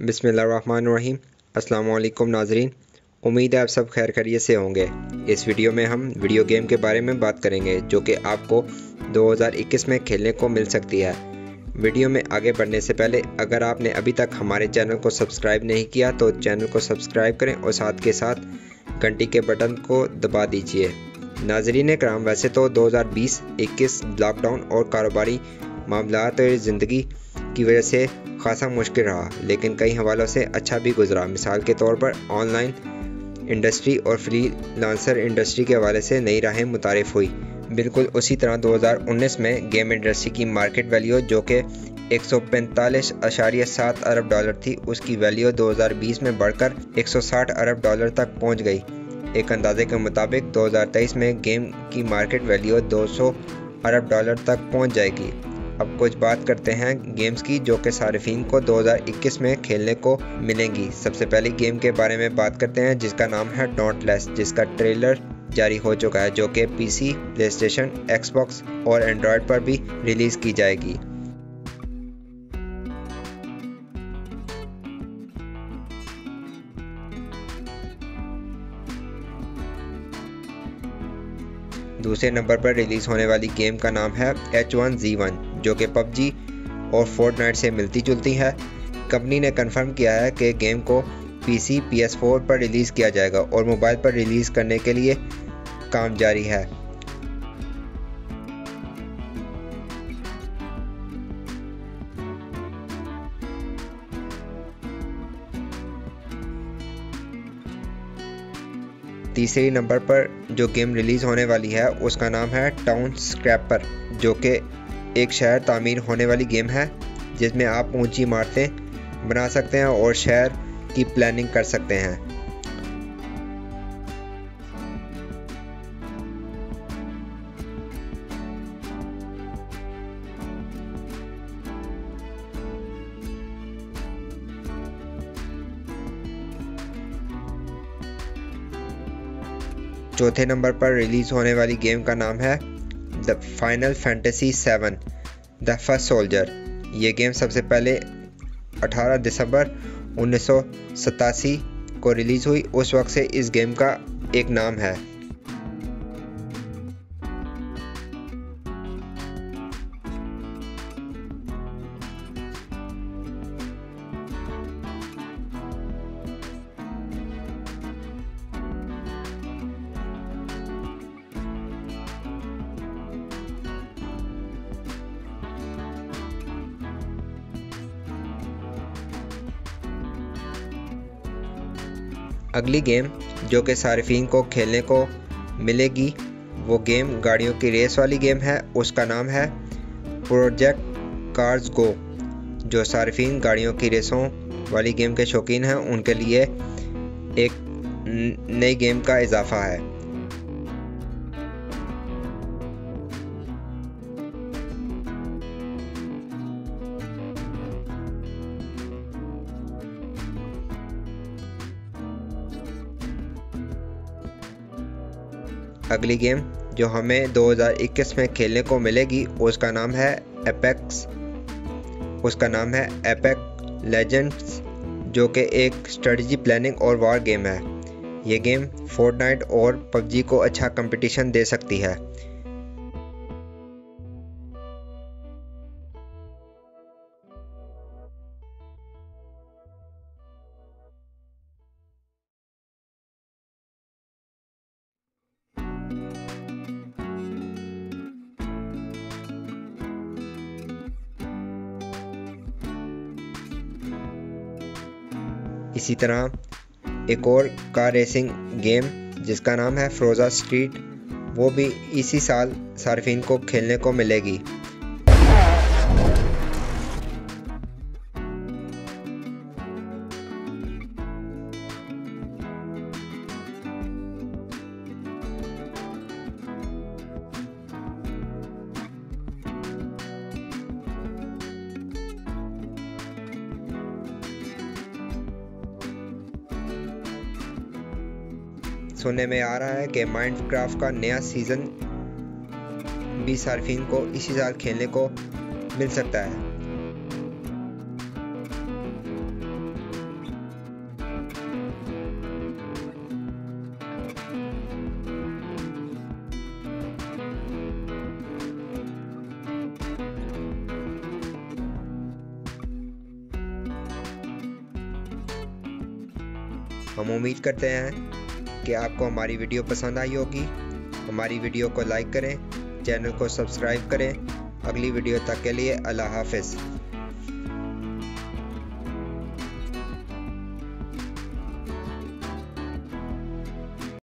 बिस्मिल्लाहिर्रहमानिर्रहीम। अस्सलाम वालेकुम नाजरीन, उम्मीद है आप सब खैर खैरियत से होंगे। इस वीडियो में हम वीडियो गेम के बारे में बात करेंगे जो कि आपको 2021 में खेलने को मिल सकती है। वीडियो में आगे बढ़ने से पहले अगर आपने अभी तक हमारे चैनल को सब्सक्राइब नहीं किया तो चैनल को सब्सक्राइब करें और साथ के साथ घंटी के बटन को दबा दीजिए। नाजरीन कराम, वैसे तो 2020-21 लॉकडाउन और कारोबारी मामलात और ज़िंदगी की वजह से खासा मुश्किल रहा, लेकिन कई हवालों से अच्छा भी गुजरा। मिसाल के तौर पर ऑनलाइन इंडस्ट्री और फ्रीलांसर इंडस्ट्री के हवाले से नई राहें मुतारिफ हुई। बिल्कुल उसी तरह 2019 में गेम इंडस्ट्री की मार्केट वैल्यू जो कि 145.7 अरब डॉलर थी, उसकी वैल्यू 2020 में बढ़कर 160 अरब डॉलर तक पहुंच गई। एक अंदाजे के मुताबिक 2023 में गेम की मार्केट वैल्यू 200 अरब डॉलर तक पहुंच जाएगी। अब कुछ बात करते हैं गेम्स की जो कि सारिफीन को 2021 में खेलने को मिलेंगी। सबसे पहली गेम के बारे में बात करते हैं जिसका नाम है डॉन्टलेस, जिसका ट्रेलर जारी हो चुका है, जो कि पीसी, प्लेस्टेशन, एक्सबॉक्स और एंड्रॉयड पर भी रिलीज़ की जाएगी। दूसरे नंबर पर रिलीज़ होने वाली गेम का नाम है H1Z1, जो कि PUBG और फोर्टनाइट से मिलती जुलती है। कंपनी ने कंफर्म किया है कि गेम को PC, PS4 पर रिलीज़ किया जाएगा और मोबाइल पर रिलीज़ करने के लिए काम जारी है। तीसरे नंबर पर जो गेम रिलीज़ होने वाली है उसका नाम है टाउन स्क्रैपर, जो कि एक शहर तामीर होने वाली गेम है जिसमें आप ऊंची इमारतें बना सकते हैं और शहर की प्लानिंग कर सकते हैं। चौथे नंबर पर रिलीज़ होने वाली गेम का नाम है the final fantasy 7 the first soldier. ये गेम सबसे पहले 18 दिसंबर 1987 को रिलीज़ हुई। उस वक्त से इस गेम का एक नाम है। अगली गेम जो कि सारिफीन को खेलने को मिलेगी वो गेम गाड़ियों की रेस वाली गेम है। उसका नाम है प्रोजेक्ट कार्स गो, जो सारिफीन गाड़ियों की रेसों वाली गेम के शौकीन हैं उनके लिए एक नई गेम का इजाफा है। अगली गेम जो हमें 2021 में खेलने को मिलेगी उसका नाम है एपेक्स लेजेंड्स, जो कि एक स्ट्रेटजी प्लानिंग और वार गेम है। ये गेम फोर्टनाइट और PUBG को अच्छा कंपटीशन दे सकती है। इसी तरह एक और कार रेसिंग गेम जिसका नाम है फ्रोजा स्ट्रीट, वो भी इसी साल सार्फिन को खेलने को मिलेगी। सुनने में आ रहा है कि माइनक्राफ्ट का नया सीज़न भी सार्फिन को इसी साल खेलने को मिल सकता है। हम उम्मीद करते हैं कि आपको हमारी वीडियो पसंद आई होगी। हमारी वीडियो को लाइक करें, चैनल को सब्सक्राइब करें। अगली वीडियो तक के लिए अल्लाह हाफ़िज़।